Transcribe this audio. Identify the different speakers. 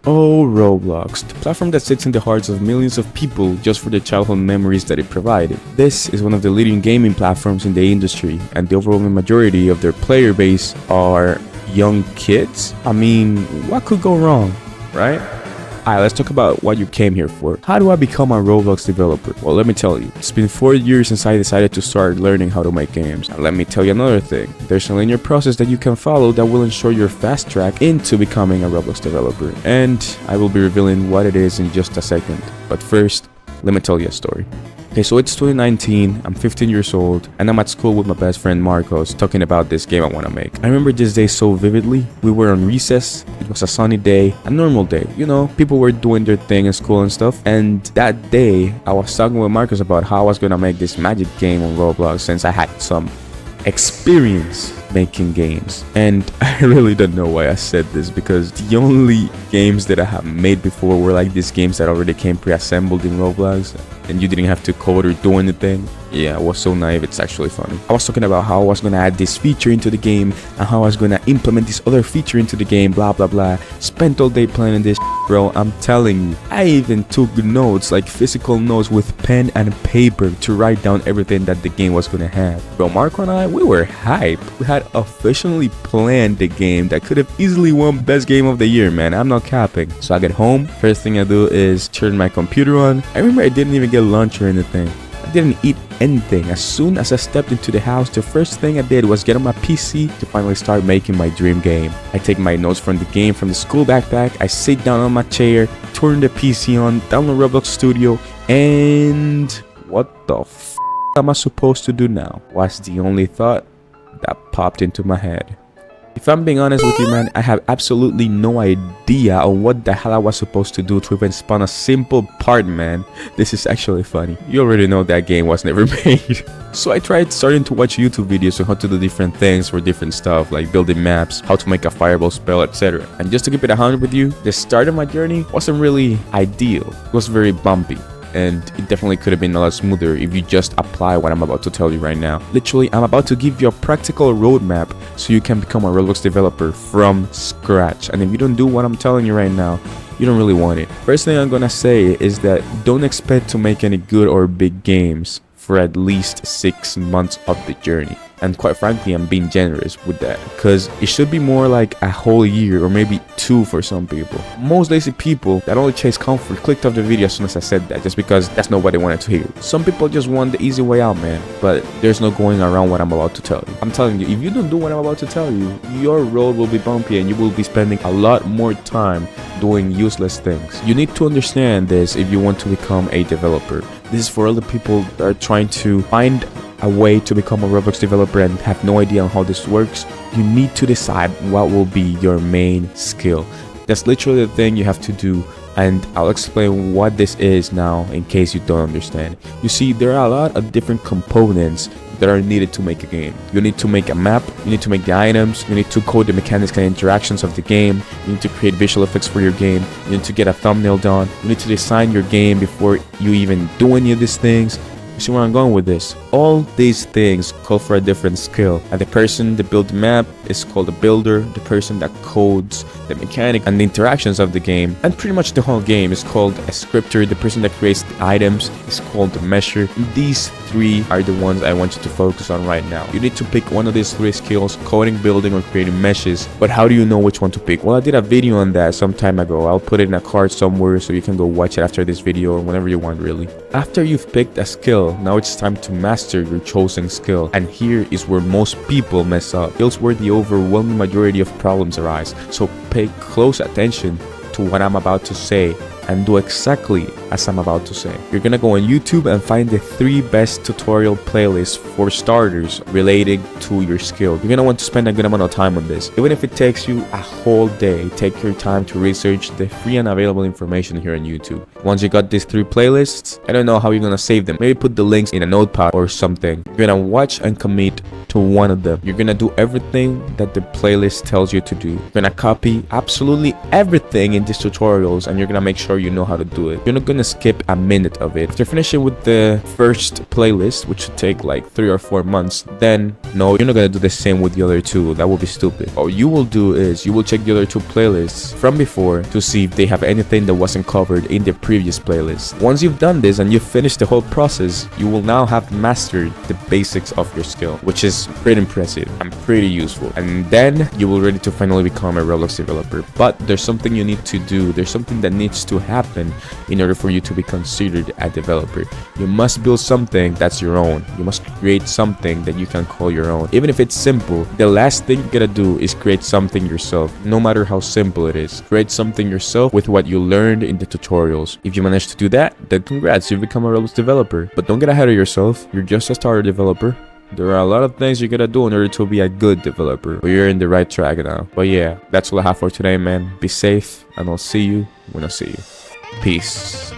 Speaker 1: Oh, Roblox, the platform that sits in the hearts of millions of people just for the childhood memories that it provided. This is one of the leading gaming platforms in the industry, and the overwhelming majority of their player base are young kids. I mean, what could go wrong, right? Alright, let's talk about what you came here for. How do I become a Roblox developer? Well, let me tell you, it's been 4 years since I decided to start learning how to make games. And let me tell you another thing, there's a linear process that you can follow that will ensure your fast track into becoming a Roblox developer. And I will be revealing what it is in just a second. But first, let me tell you a story. Okay, so it's 2019, I'm 15 years old, and I'm at school with my best friend Marcos talking about this game I want to make. I remember this day so vividly. We were on recess, it was a sunny day, a normal day, you know, people were doing their thing in school and stuff. And that day, I was talking with Marcos about how I was going to make this magic game on Roblox since I had some experience making games. And I really don't know why I said this, because the only games that I have made before were like these games that already came pre-assembled in Roblox and you didn't have to code or do anything. Yeah, I was so naive, it's actually funny. I was talking about how I was gonna add this feature into the game and how I was gonna implement this other feature into the game, blah blah blah. Spent all day planning this bro. I'm telling you, I even took notes, like physical notes with pen and paper to write down everything that the game was gonna have. Bro, Marco and I, we were hyped. We had officially planned the game that could have easily won best game of the year, man. I'm not capping. So I get home, first thing I do is turn my computer on. I remember I didn't even get lunch or anything. I didn't eat anything. As soon as I stepped into the house, the first thing I did was get on my PC to finally start making my dream game. I take my notes from the game from the school backpack, I sit down on my chair, turn the PC on, download Roblox Studio, and what the f am I supposed to do now? Was the only thought that popped into my head. If I'm being honest with you, man, I have absolutely no idea on what the hell I was supposed to do to even spawn a simple part, man. This is actually funny. You already know that game was never made. So I tried starting to watch YouTube videos on how to do different things for different stuff, like building maps, how to make a fireball spell, etc. And just to keep it 100 with you, the start of my journey wasn't really ideal. It was very bumpy. And it definitely could have been a lot smoother if you just apply what I'm about to tell you right now. Literally, I'm about to give you a practical roadmap so you can become a Roblox developer from scratch. And if you don't do what I'm telling you right now, you don't really want it. First thing I'm gonna say is that don't expect to make any good or big games for at least 6 months of the journey. And quite frankly, I'm being generous with that, because it should be more like a whole year or maybe 2 for some people. Most lazy people that only chase comfort clicked off the video as soon as I said that, just because that's not what they wanted to hear. Some people just want the easy way out, man, but there's no going around what I'm about to tell you. I'm telling you, if you don't do what I'm about to tell you, your road will be bumpy and you will be spending a lot more time doing useless things. You need to understand this if you want to become a developer. This is for all the people that are trying to find a way to become a Roblox developer and have no idea on how this works. You need to decide what will be your main skill. That's literally the thing you have to do, and I'll explain what this is now in case you don't understand. You see, there are a lot of different components that are needed to make a game. You need to make a map, you need to make the items, you need to code the mechanics and interactions of the game, you need to create visual effects for your game, you need to get a thumbnail done, you need to design your game before you even do any of these things. You see where I'm going with this? All these things call for a different skill. And the person that builds the map is called a builder. The person that codes the mechanic and the interactions of the game, and pretty much the whole game, is called a scripter. The person that creates the items is called the mesher. These 3 are the ones I want you to focus on right now. You need to pick one of these 3 skills: coding, building, or creating meshes. But how do you know which one to pick? Well, I did a video on that some time ago. I'll put it in a card somewhere so you can go watch it after this video or whenever you want, really. After you've picked a skill, now it's time to master your chosen skill. And here is where most people mess up. Skills where the overwhelming majority of problems arise. So pay close attention to what I'm about to say and do exactly as I'm about to say. You're gonna go on YouTube and find the 3 best tutorial playlists for starters related to your skill. You're gonna want to spend a good amount of time on this. Even if it takes you a whole day, take your time to research the free and available information here on YouTube. Once you got these 3 playlists, I don't know how you're gonna save them. Maybe put the links in a notepad or something. You're gonna watch and commit to one of them. You're gonna do everything that the playlist tells you to do. You're gonna copy absolutely everything in these tutorials, and you're gonna make sure you know how to do it. You're not gonna skip a minute of it. After finishing with the first playlist, which should take like 3 or 4 months, then no, you're not gonna do the same with the other two. That will be stupid. All you will do is you will check the other two playlists from before to see if they have anything that wasn't covered in the previous playlist. Once you've done this and you've finished the whole process, you will now have mastered the basics of your skill, which is pretty impressive and pretty useful. And then you will ready to finally become a Roblox developer. But there's something you need to do. There's something that needs to happen in order for you to be considered a developer. You must build something that's your own. You must create something that you can call your own. Even if it's simple, the last thing you gotta do is create something yourself, no matter how simple it is. Create something yourself with what you learned in the tutorials. If you manage to do that, then congrats, you've become a Roblox developer. But don't get ahead of yourself. You're just a starter developer. There are a lot of things you gotta do in order to be a good developer, but you're in the right track now. But yeah, that's all I have for today, man. Be safe, and I'll see you when I see you. Peace.